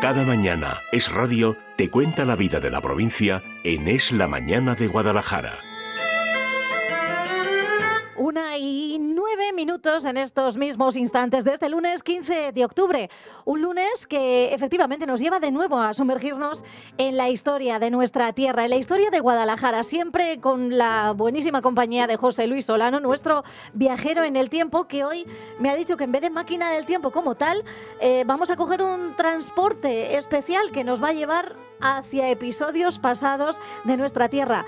Cada mañana Es Radio te cuenta la vida de la provincia en Es la Mañana de Guadalajara. 1:09 en estos mismos instantes de este lunes 15 de octubre. Un lunes que efectivamente nos lleva de nuevo a sumergirnos en la historia de nuestra tierra, en la historia de Guadalajara, siempre con la buenísima compañía de José Luis Solano, nuestro viajero en el tiempo, que hoy me ha dicho que en vez de máquina del tiempo como tal, vamos a coger un transporte especial que nos va a llevar hacia episodios pasados de nuestra tierra.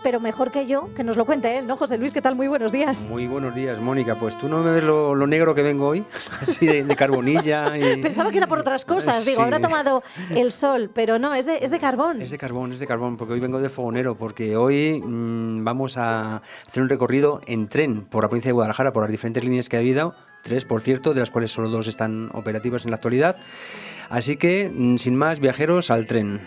Pero mejor que yo, que nos lo cuente él, ¿no, José Luis? ¿Qué tal? Muy buenos días. Muy buenos días, Mónica. Pues tú no me ves lo negro que vengo hoy, así de carbonilla. Y... Pensaba que era por otras cosas, digo, habrá tomado el sol, pero no, es de carbón. Es de carbón, porque hoy vengo de fogonero, porque hoy vamos a hacer un recorrido en tren por la provincia de Guadalajara, por las diferentes líneas que ha habido, 3, por cierto, de las cuales solo 2 están operativas en la actualidad. Así que, sin más, viajeros al tren.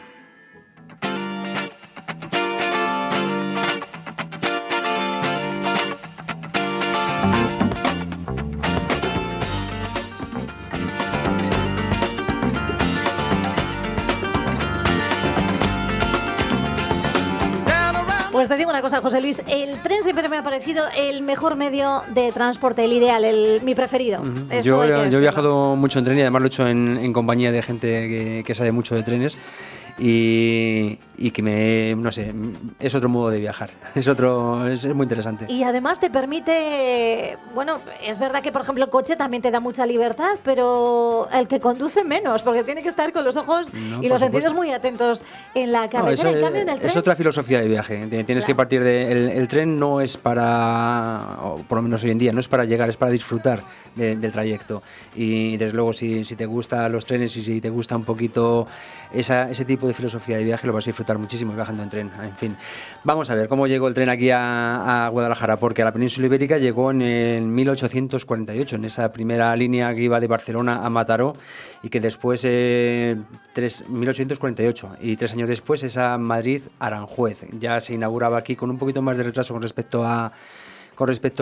Pues te digo una cosa, José Luis, el tren siempre me ha parecido el mejor medio de transporte, el ideal, mi preferido. Yo he viajado mucho en tren y además lo he hecho en compañía de gente que sabe mucho de trenes y que no sé, es otro modo de viajar, es muy interesante. Y además te permite, bueno, es verdad que por ejemplo el coche también te da mucha libertad, pero el que conduce menos, porque tiene que estar con los ojos y los sentidos muy atentos en la carretera. En cambio, en el tren... Es otra filosofía de viaje, tienes que partir de... El tren no es para, o por lo menos hoy en día, no es para llegar, es para disfrutar del trayecto. Y desde luego si te gustan los trenes y si te gusta un poquito ese tipo de filosofía de viaje, lo vas a disfrutar muchísimo viajando en tren. En fin, vamos a ver cómo llegó el tren aquí a Guadalajara, porque a la península ibérica llegó en el 1848, en esa primera línea que iba de Barcelona a Mataró, y que después, 1848, y 3 años después, esa Madrid-Aranjuez. Ya se inauguraba aquí con un poquito más de retraso con respecto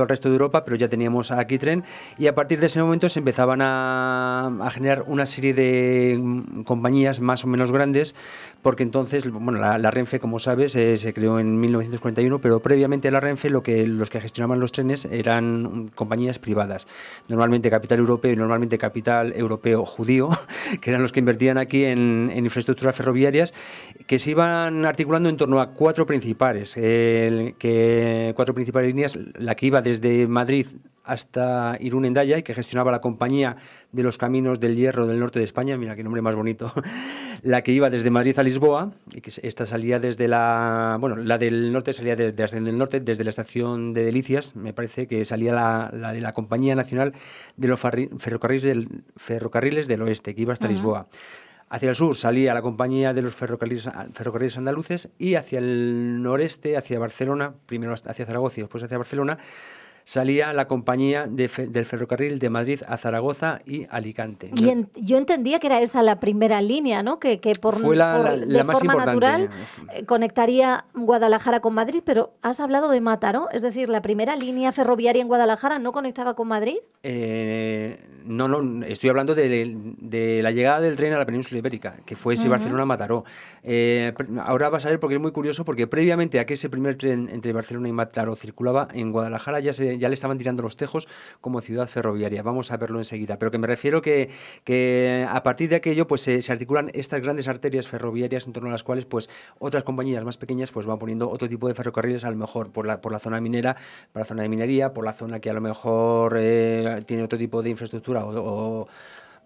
al resto de Europa, pero ya teníamos aquí tren, y a partir de ese momento se empezaban a generar una serie de compañías más o menos grandes, porque entonces, bueno, la Renfe, como sabes, se creó en 1941, pero previamente a la Renfe los que gestionaban los trenes eran compañías privadas, normalmente capital europeo y normalmente capital europeo judío, que eran los que invertían aquí en infraestructuras ferroviarias, que se iban articulando en torno a 4 principales, 4 principales líneas. La que iba desde Madrid hasta Irún-Hendaya y que gestionaba la Compañía de los Caminos del Hierro del Norte de España, mira qué nombre más bonito, la que iba desde Madrid a Lisboa, y que esta salía desde la del norte salía desde el norte, desde la estación de Delicias, me parece que salía la de la Compañía Nacional de los Ferrocarriles del Oeste, que iba hasta Lisboa. Hacia el sur salía la Compañía de los ferrocarriles andaluces, y hacia el noreste, hacia Barcelona, primero hacia Zaragoza y después hacia Barcelona, salía la Compañía del Ferrocarril de Madrid a Zaragoza y Alicante. Y yo entendía que era esa la primera línea, ¿no? Que de más forma importante. Natural conectaría Guadalajara con Madrid, pero has hablado de Mataró, es decir, la primera línea ferroviaria en Guadalajara no conectaba con Madrid. No, estoy hablando de la llegada del tren a la península ibérica, que fue ese Barcelona-Mataró. Ahora vas a ver, porque es muy curioso, porque previamente a que ese primer tren entre Barcelona y Mataró circulaba, en Guadalajara ya le estaban tirando los tejos como ciudad ferroviaria. Vamos a verlo enseguida, pero que me refiero que a partir de aquello pues se articulan estas grandes arterias ferroviarias en torno a las cuales pues otras compañías más pequeñas pues van poniendo otro tipo de ferrocarriles, a lo mejor por la zona minera, para la zona de minería, por la zona que a lo mejor tiene otro tipo de infraestructura o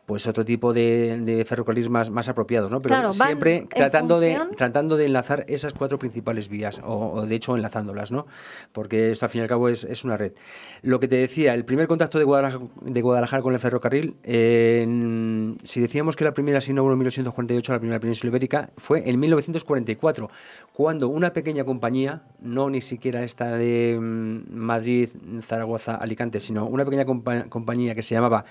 pues otro tipo de ferrocarriles más apropiados, ¿no? Pero claro, siempre tratando de enlazar esas 4 principales vías, o de hecho enlazándolas, ¿no? Porque esto al fin y al cabo es una red. Lo que te decía, el primer contacto de Guadalajara con el ferrocarril, si decíamos que la primera se inauguró en 1848, la primera península ibérica, fue en 1944, cuando una pequeña compañía, no ni siquiera esta de Madrid, Zaragoza, Alicante, sino una pequeña compañía que se llamaba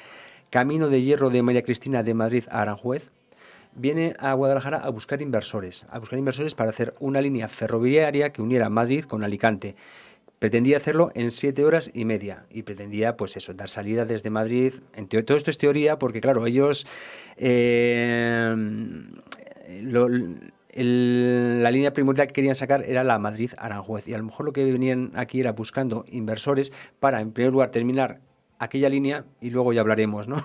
Camino de Hierro de María Cristina de Madrid a Aranjuez, viene a Guadalajara a buscar inversores para hacer una línea ferroviaria que uniera Madrid con Alicante. pretendía hacerlo en 7 horas y media y pretendía, pues eso, dar salida desde Madrid. Todo esto es teoría porque, claro, ellos... la línea primordial que querían sacar era la Madrid-Aranjuez y a lo mejor lo que venían aquí era buscando inversores para, en primer lugar, terminar aquella línea y luego ya hablaremos, ¿no?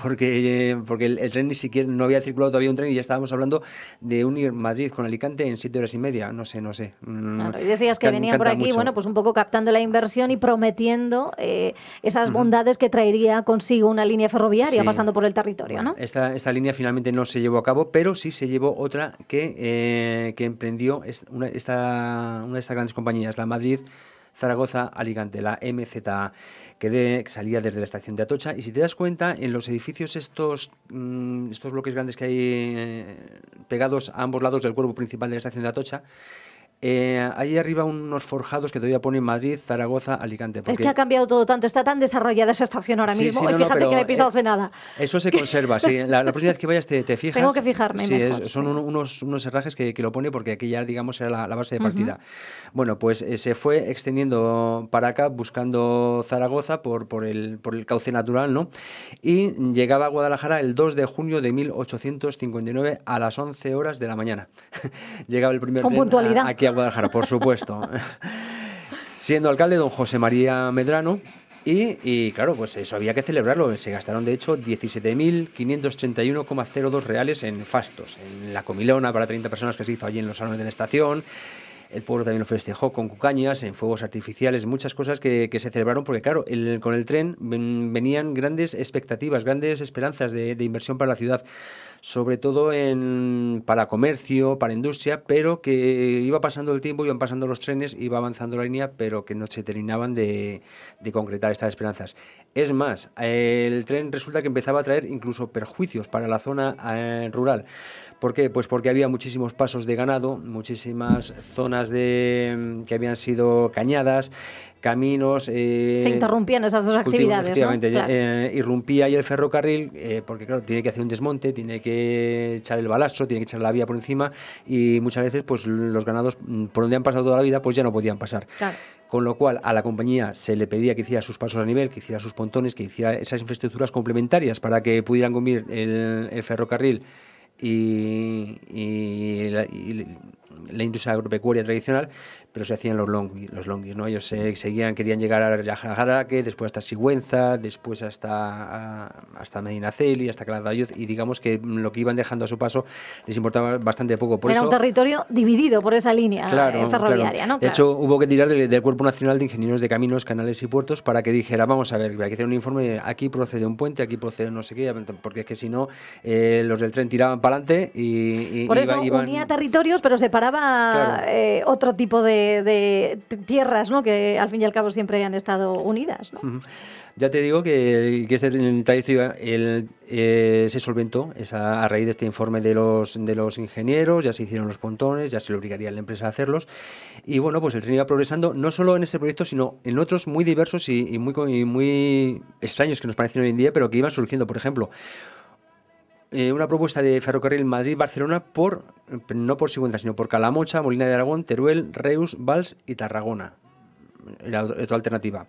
porque el tren ni siquiera, no había circulado todavía un tren y ya estábamos hablando de unir Madrid con Alicante en 7 horas y media, no sé. Claro, y decías que venían por aquí, mucho. Bueno, pues un poco captando la inversión y prometiendo esas bondades que traería consigo una línea ferroviaria pasando por el territorio, ¿no? Esta línea finalmente no se llevó a cabo, pero sí se llevó otra que emprendió una de estas grandes compañías, la Madrid-Zaragoza-Alicante, la MZA, que salía desde la estación de Atocha. Y si te das cuenta, en los edificios estos bloques grandes que hay pegados a ambos lados del cuerpo principal de la estación de Atocha, ahí arriba unos forjados que todavía ponen Madrid, Zaragoza, Alicante. Es que ha cambiado todo tanto, está tan desarrollada esa estación ahora mismo. Sí, y fíjate que no he pisado hace nada. Eso se conserva, sí. La próxima vez que vayas te fijas. Tengo que fijarme. Sí, mejor, son unos herrajes que lo pone porque aquí ya, digamos, era la base de partida. Bueno, pues se fue extendiendo para acá buscando Zaragoza por el cauce natural, ¿no? Y llegaba a Guadalajara el 2 de junio de 1859 a las 11 horas de la mañana. Llegaba el primer Con tren puntualidad. aquí a Guadalajara, por supuesto. Siendo alcalde don José María Medrano. Y claro, pues eso había que celebrarlo. Se gastaron, de hecho, 17.531,02 reales en fastos. En la comilona para 30 personas que se hizo allí en los salones de la estación. El pueblo también lo festejó con cucañas, en fuegos artificiales, muchas cosas que se celebraron porque, claro, con el tren venían grandes expectativas, grandes esperanzas de inversión para la ciudad, sobre todo para comercio, para industria, pero que iba pasando el tiempo, iban pasando los trenes, iba avanzando la línea, pero que no se terminaban de concretar estas esperanzas. Es más, el tren resulta que empezaba a traer incluso perjuicios para la zona rural. ¿Por qué? Pues porque había muchísimos pasos de ganado, muchísimas zonas que habían sido cañadas, caminos... se interrumpían esas dos actividades, efectivamente, ¿no? Claro. Irrumpía ahí el ferrocarril, porque claro, tiene que hacer un desmonte, tiene que echar el balastro, tiene que echar la vía por encima y muchas veces pues los ganados por donde han pasado toda la vida pues ya no podían pasar. Claro. Con lo cual a la compañía se le pedía que hiciera sus pasos a nivel, que hiciera sus pontones, que hiciera esas infraestructuras complementarias para que pudieran cumplir el ferrocarril y la industria agropecuaria tradicional, pero se hacían los longuis, ¿no? Ellos querían llegar a Jaraque, después hasta Sigüenza, después hasta Medinaceli, hasta Calatayud, y digamos que lo que iban dejando a su paso les importaba bastante poco. Era un territorio dividido por esa línea ferroviaria, claro. ¿no? De hecho, hubo que tirar del Cuerpo Nacional de Ingenieros de Caminos, Canales y Puertos para que dijera, vamos a ver, hay que hacer un informe, aquí procede un puente, aquí procede no sé qué, porque es que si no, los del tren tiraban para adelante y por eso iban... unía territorios, pero separaba otro tipo de tierras, ¿no? Que al fin y al cabo siempre han estado unidas, ¿no? Ya te digo que este trayecto se solventó a raíz de este informe de los ingenieros, ya se hicieron los pontones, ya se le obligaría a la empresa a hacerlos. Y bueno, pues el tren iba progresando no solo en este proyecto, sino en otros muy diversos y muy extraños que nos parecen hoy en día, pero que iban surgiendo. Por ejemplo, una propuesta de ferrocarril Madrid-Barcelona no por Sigüenza, sino por Calamocha, Molina de Aragón, Teruel, Reus, Valls y Tarragona. Era otra alternativa.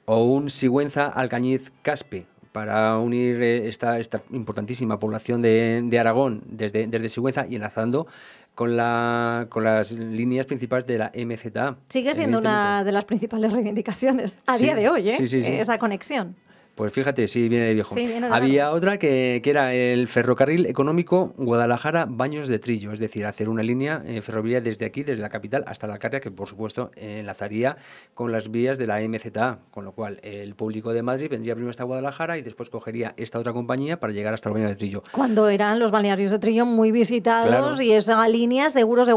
O un Sigüenza-Alcañiz-Caspe para unir esta importantísima población de Aragón desde Sigüenza y enlazando con las líneas principales de la MZA. Sigue siendo una de las principales reivindicaciones a día de hoy, sí. Esa conexión. Pues fíjate, sí, viene de viejo. Sí, viene de Había largo. otra que era el ferrocarril económico Guadalajara-Baños de Trillo, es decir, hacer una línea ferroviaria desde aquí, desde la capital hasta la Alcarria, que por supuesto enlazaría con las vías de la MZA, con lo cual el público de Madrid vendría primero hasta Guadalajara y después cogería esta otra compañía para llegar hasta el Baño de Trillo. Cuando eran los balnearios de Trillo muy visitados, claro. Y esa línea seguro sí,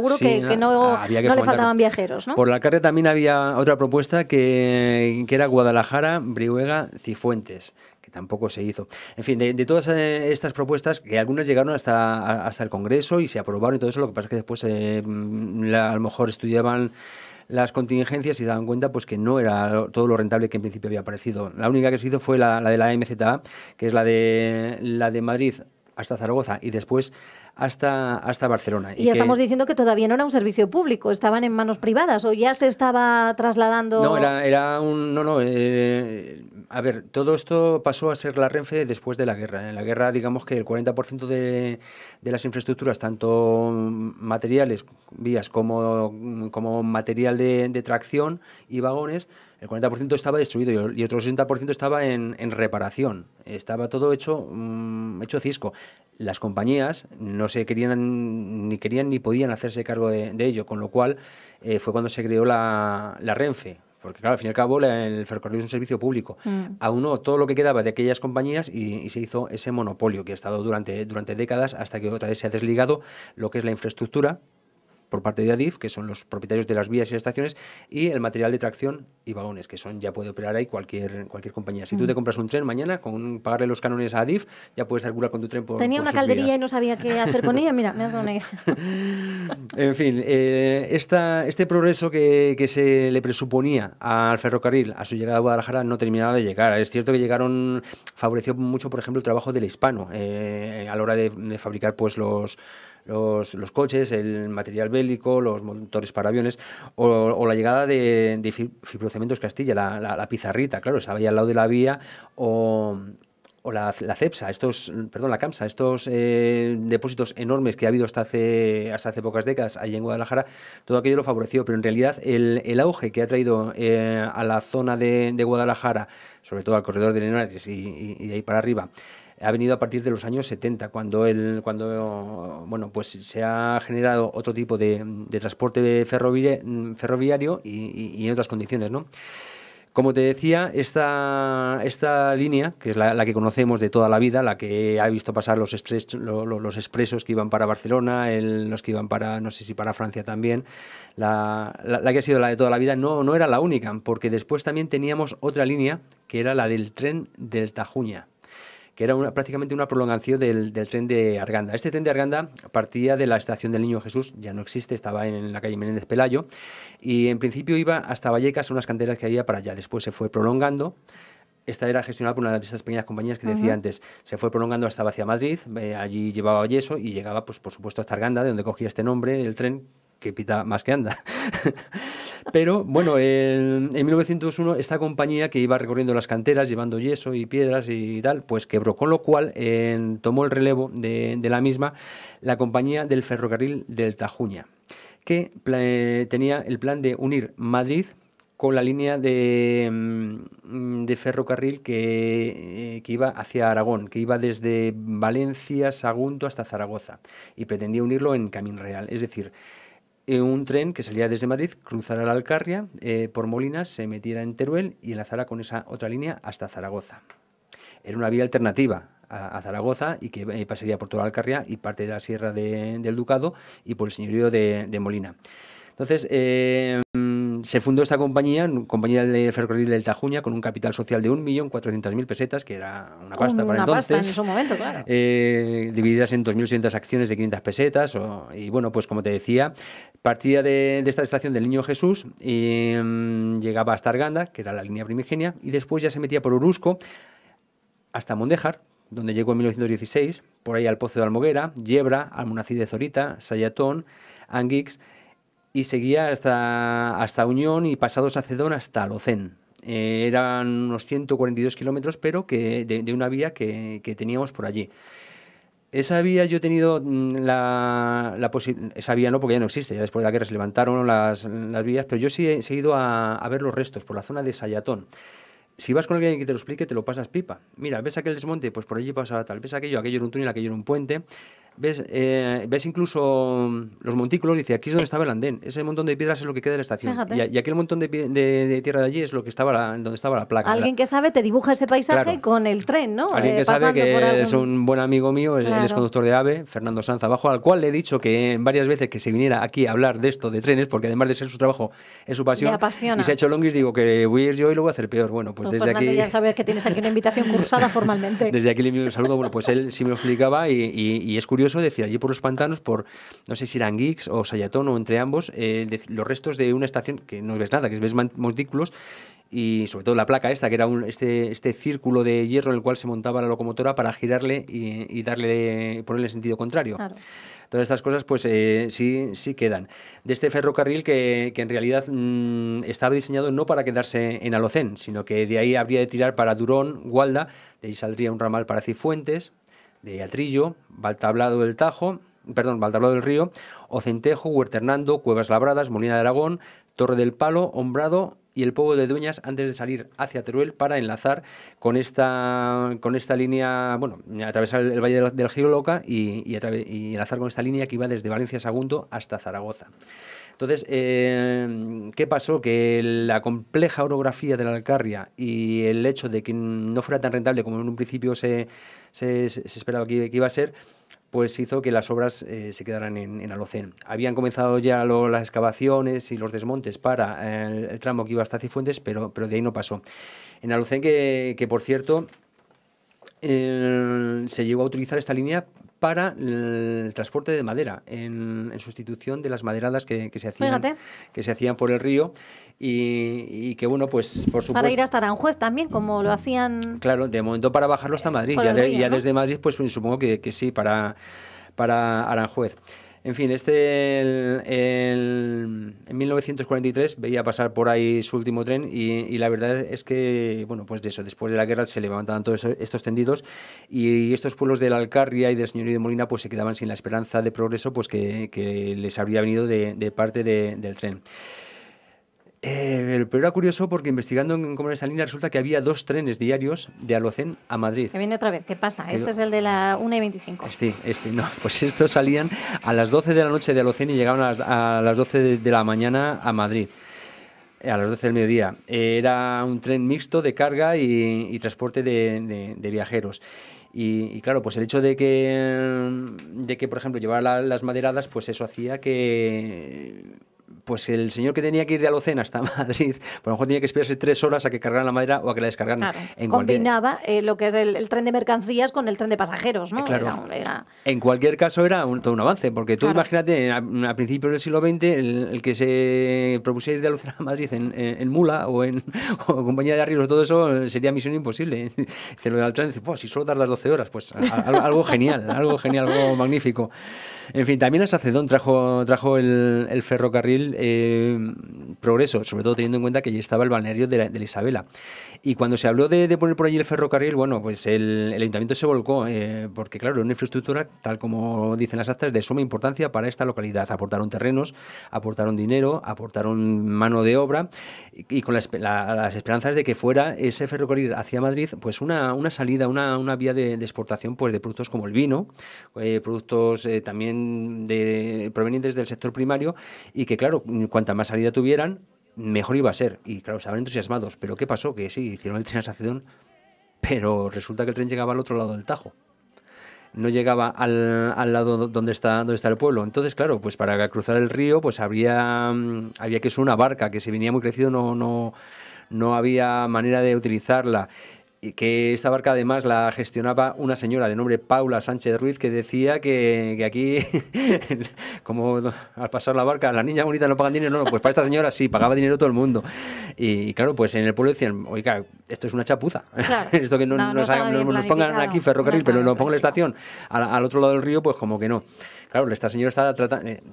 que no le faltaban viajeros, ¿no? Por la Alcarria también había otra propuesta que era Guadalajara, Brihuega, Cifuentes, que tampoco se hizo. En fin, de todas estas propuestas, que algunas llegaron hasta el Congreso y se aprobaron y todo eso, lo que pasa es que después a lo mejor estudiaban las contingencias y se daban cuenta pues que no era todo lo rentable que en principio había parecido. La única que se hizo fue la de la MZA, que es la de Madrid hasta Zaragoza y después hasta Barcelona. Y estamos diciendo que todavía no era un servicio público, estaban en manos privadas o ya se estaba trasladando... No, era un... No, a ver, todo esto pasó a ser la Renfe después de la guerra. En la guerra, digamos que el 40% de las infraestructuras, tanto materiales, vías, como material de tracción y vagones, el 40% estaba destruido y otro 60% estaba en reparación. Estaba todo hecho cisco. Las compañías no se querían ni podían hacerse cargo de ello, con lo cual fue cuando se creó la Renfe. Porque claro, al fin y al cabo el ferrocarril es un servicio público. Aunó todo lo que quedaba de aquellas compañías y se hizo ese monopolio que ha estado durante décadas hasta que otra vez se ha desligado lo que es la infraestructura por parte de Adif, que son los propietarios de las vías y las estaciones, y el material de tracción y vagones, que ya puede operar ahí cualquier compañía. Si tú te compras un tren mañana, con pagarle los cánones a Adif, ya puedes circular con tu tren por Tenía una calderilla vías. Y no sabía qué hacer con ella, mira, me has dado una idea. En fin, este progreso que se le presuponía al ferrocarril a su llegada a Guadalajara no terminaba de llegar. Es cierto que favoreció mucho, por ejemplo, el trabajo del hispano a la hora de fabricar pues los coches, el material bélico, los motores para aviones o la llegada de Fibrocementos Castilla, la pizarrita, claro, estaba ahí al lado de la vía o la CEPSA, la CAMSA, estos depósitos enormes que ha habido hasta hace pocas décadas allí en Guadalajara, todo aquello lo favoreció, pero en realidad el auge que ha traído a la zona de Guadalajara, sobre todo al corredor de Henares y de ahí para arriba, ha venido a partir de los años 70, cuando pues se ha generado otro tipo de transporte ferroviario y en otras condiciones, ¿no? Como te decía, esta línea, que es la que conocemos de toda la vida, la que ha visto pasar los expresos que iban para Barcelona, los que iban no sé si para Francia también, la que ha sido la de toda la vida, no era la única, porque después también teníamos otra línea, que era la del tren del Tajuña, que era prácticamente una prolongación del tren de Arganda. Este tren de Arganda partía de la estación del Niño Jesús, ya no existe, estaba en la calle Menéndez Pelayo, y en principio iba hasta Vallecas, unas canteras que había para allá. Después se fue prolongando. Esta era gestionada por una de estas pequeñas compañías que decía antes. Se fue prolongando hasta hacia Madrid, allí llevaba yeso y llegaba, pues por supuesto, hasta Arganda, de donde cogía este nombre, el tren, que pita más que anda. Pero bueno, en 1901 esta compañía que iba recorriendo las canteras llevando yeso y piedras y tal, pues quebró, con lo cual tomó el relevo de la misma la compañía del ferrocarril del Tajuña, que tenía el plan de unir Madrid con la línea de ferrocarril que iba hacia Aragón, que iba desde Valencia, Sagunto hasta Zaragoza, y pretendía unirlo en Camín Real, es decir, un tren que salía desde Madrid, cruzara la Alcarria, por Molinas, se metiera en Teruel y enlazara con esa otra línea hasta Zaragoza. Era una vía alternativa a Zaragoza y que pasaría por toda la Alcarria y parte de la Sierra del Ducado y por el señorío de Molina. Entonces, se fundó esta compañía del ferrocarril del Tajuña con un capital social de 1.400.000 pesetas, que era una pasta para entonces. Una pasta en su momento, claro. Divididas en 2.800 acciones de 500 pesetas. Y bueno, pues como te decía, partía de esta estación del Niño Jesús y llegaba hasta Arganda, que era la línea primigenia, y después ya se metía por Orusco hasta Mondéjar, donde llegó en 1916, por ahí al Pozo de Almoguera, Yebra, Almonacid de Zorita, Sayatón, Anguix, y seguía hasta Unión y pasados a Cedón hasta Alocén. Eran unos 142 kilómetros, pero de una vía que teníamos por allí. Esa vía yo he tenido la posibilidad, esa vía no, porque ya no existe, ya después de la guerra se levantaron las vías, pero yo sí he ido a ver los restos por la zona de Sayatón. Si vas con alguien que te lo explique, te lo pasas pipa. Mira, ¿ves aquel desmonte? Pues por allí pasaba tal. ¿Ves aquello? Aquello era un túnel, aquello era un puente. ¿Ves incluso los montículos? Dice, aquí es donde estaba el andén. Ese montón de piedras es lo que queda de la estación. Y aquel montón de tierra de allí es lo que estaba donde estaba la placa. Alguien que sabe te dibuja ese paisaje, claro, con el tren, ¿no? Alguien que sabe, que es un buen amigo mío, claro. Él es conductor de AVE, Fernando Sanz abajo, al cual le he dicho que varias veces que se viniera aquí a hablar de esto, de trenes, porque además de ser su trabajo, es su pasión. Me apasiona. Y se ha hecho longuis, digo que voy a ir yo y lo voy a hacer peor. Bueno, pues desde Fernando, aquí... ya sabes que tienes aquí una invitación cursada formalmente. Desde aquí le envío un saludo. Bueno, pues él sí me lo explicaba y es curioso decir, allí por los pantanos, no sé si eran Anguix o Sayatón o entre ambos, los restos de una estación que no ves nada, que ves montículos, y sobre todo la placa esta, que era este círculo de hierro en el cual se montaba la locomotora para girarle y ponerle sentido contrario. Claro. Todas estas cosas pues sí quedan. De este ferrocarril que en realidad estaba diseñado no para quedarse en Alocén, sino que de ahí habría de tirar para Durón, Gualda, de ahí saldría un ramal para Cifuentes, de Atrillo, Valtablado del Río, Ocentejo, Huerta Hernando, Cuevas Labradas, Molina de Aragón, Torre del Palo, Hombrado y el Pueblo de Dueñas antes de salir hacia Teruel para enlazar con esta línea, bueno, atravesar el Valle del Giroloca y enlazar con esta línea que iba desde Valencia a Sagunto hasta Zaragoza. Entonces, ¿qué pasó? Que la compleja orografía de la Alcarria y el hecho de que no fuera tan rentable como en un principio se esperaba que iba a ser, pues hizo que las obras se quedaran en Alocén. Habían comenzado ya las excavaciones y los desmontes para el tramo que iba hasta Cifuentes, pero de ahí no pasó. En Alocén, que por cierto, se llegó a utilizar esta línea para el transporte de madera, en sustitución de las maderadas que se hacían por el río y que, bueno, pues por supuesto... Para ir hasta Aranjuez también, como lo hacían... Claro, de momento para bajarlo hasta Madrid, ya ¿no? Desde Madrid, pues supongo que sí, para Aranjuez. En fin, en 1943 veía pasar por ahí su último tren y la verdad es que, bueno, pues de eso, después de la guerra se levantaban todos estos tendidos y estos pueblos de la Alcarria y del Señorío de Molina pues se quedaban sin la esperanza de progreso pues que les habría venido de parte del tren. Pero era curioso porque investigando cómo era esa línea resulta que había 2 trenes diarios de Alocén a Madrid. Que viene otra vez, ¿qué pasa? Este es el de la 1:25. No, pues estos salían a las 12 de la noche de Alocén y llegaban a las 12 de la mañana a Madrid. A las 12 del mediodía. Era un tren mixto de carga y transporte de viajeros. Y claro, pues el hecho de que por ejemplo, llevara las maderadas, pues eso hacía que... Pues el señor que tenía que ir de Alocén hasta Madrid, pues a lo mejor tenía que esperarse 3 horas a que cargaran la madera o a que la descargaran. Claro, combinaba lo que es el tren de mercancías con el tren de pasajeros, ¿no? Claro. En cualquier caso era todo un avance, porque tú imagínate, a principios del siglo XX, el que se propusiera ir de Alocén a Madrid en mula o compañía de arrieros, todo eso sería misión imposible. Dice lo del tren, dice, pues si solo tardas 12 horas, pues algo genial, algo magnífico. En fin, también a Sacedón trajo el ferrocarril progreso, sobre todo teniendo en cuenta que allí estaba el balneario de la Isabela. Y cuando se habló de poner por allí el ferrocarril, bueno, pues el ayuntamiento se volcó, porque claro, era una infraestructura, tal como dicen las actas, de suma importancia para esta localidad. Aportaron terrenos, aportaron dinero, aportaron mano de obra y con las esperanzas de que fuera ese ferrocarril hacia Madrid, pues una salida, una vía de exportación pues de productos como el vino, productos también provenientes del sector primario y que, claro, cuanta más salida tuvieran, mejor iba a ser. Y claro, estaban entusiasmados. ¿Pero qué pasó? Que sí, hicieron el tren a Sacedón, pero resulta que el tren llegaba al otro lado del Tajo. No llegaba al lado donde está el pueblo. Entonces, claro, pues para cruzar el río, pues había que usar una barca, que si venía muy crecido no había manera de utilizarla. Y que esta barca además la gestionaba una señora de nombre Paula Sánchez Ruiz, que decía que aquí, como al pasar la barca, las niñas bonitas no pagan dinero. No, pues para esta señora sí, pagaba dinero todo el mundo. Y claro, pues en el pueblo decían, oiga, esto es una chapuza. Claro. Esto que no nos pongan aquí ferrocarril, pero nos pongan la estación al otro lado del río, pues como que no. Claro, esta señora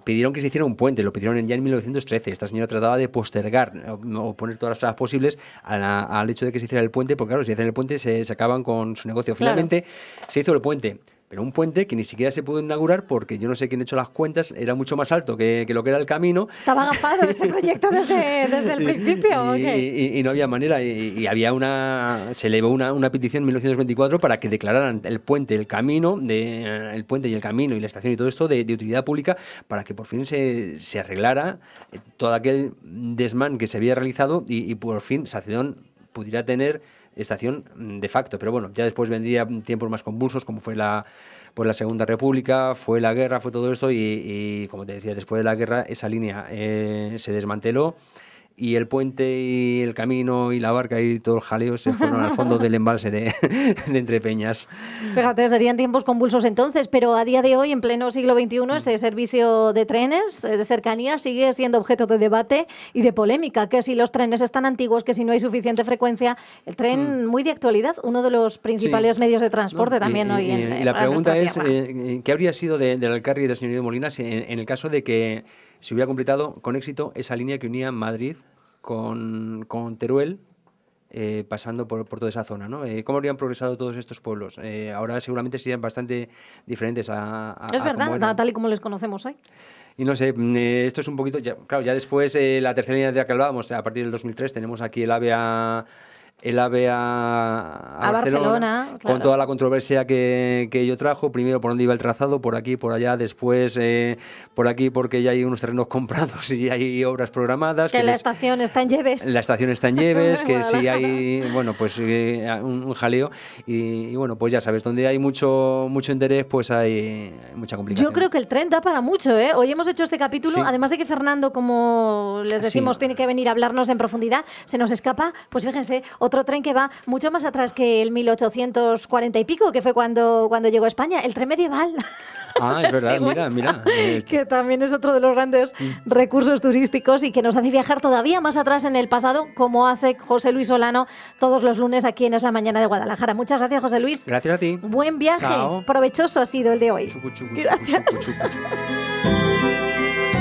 pidieron que se hiciera un puente, lo pidieron ya en 1913. Esta señora trataba de postergar o poner todas las trabas posibles al hecho de que se hiciera el puente, porque claro, si hacen el puente se acaban con su negocio. Finalmente se hizo el puente. Pero un puente que ni siquiera se pudo inaugurar porque yo no sé quién ha hecho las cuentas, era mucho más alto que lo que era el camino. Estaba agafado ese proyecto desde el principio. Y no había manera. Y había se elevó una petición en 1924 para que declararan el puente, el puente y el camino y la estación y todo esto de utilidad pública, para que por fin se arreglara todo aquel desmán que se había realizado y por fin Sacedón pudiera tener estación de facto, pero bueno, ya después vendría tiempos más convulsos, como fue la Segunda República, fue la guerra, fue todo esto y como te decía, después de la guerra esa línea se desmanteló y el puente y el camino y la barca y todo el jaleo se fueron al fondo del embalse de Entrepeñas. Fíjate, serían tiempos convulsos entonces, pero a día de hoy, en pleno siglo XXI, ese servicio de trenes de cercanía sigue siendo objeto de debate y de polémica, que si los trenes están antiguos, que si no hay suficiente frecuencia. El tren muy de actualidad, uno de los principales medios de transporte también hoy en la pregunta es, ¿qué habría sido del Alcarri y del señor Molina en el caso de que se hubiera completado con éxito esa línea que unía Madrid con Teruel, pasando por toda esa zona, ¿no? ¿Cómo habrían progresado todos estos pueblos? Ahora seguramente serían bastante diferentes a es verdad, tal y como les conocemos hoy. Y no sé, esto es un poquito, claro, ya después la tercera línea de la que hablábamos, a partir del 2003 tenemos aquí el AVE a Barcelona, claro. Con toda la controversia que ello trajo, primero por dónde iba el trazado, por aquí, por allá, después por aquí porque ya hay unos terrenos comprados y hay obras programadas. Que la estación está en Lleves. La estación está en Lleves, que sí hay, bueno, pues un jaleo y bueno, pues ya sabes, donde hay mucho interés, pues hay mucha complicación. Yo creo que el tren da para mucho, ¿eh? Hoy hemos hecho este capítulo, además de que Fernando, como les decimos, tiene que venir a hablarnos en profundidad, se nos escapa, pues fíjense, otro tren que va mucho más atrás que el 1840 y pico, que fue cuando llegó a España, el tren medieval. Ah, es verdad, mira. Que también es otro de los grandes recursos turísticos y que nos hace viajar todavía más atrás en el pasado, como hace José Luis Solano todos los lunes aquí en Es la Mañana de Guadalajara. Muchas gracias, José Luis. Gracias a ti. Buen viaje. Chao. Provechoso ha sido el de hoy. Chucu, chucu, Gracias. chucu, chucu, chucu.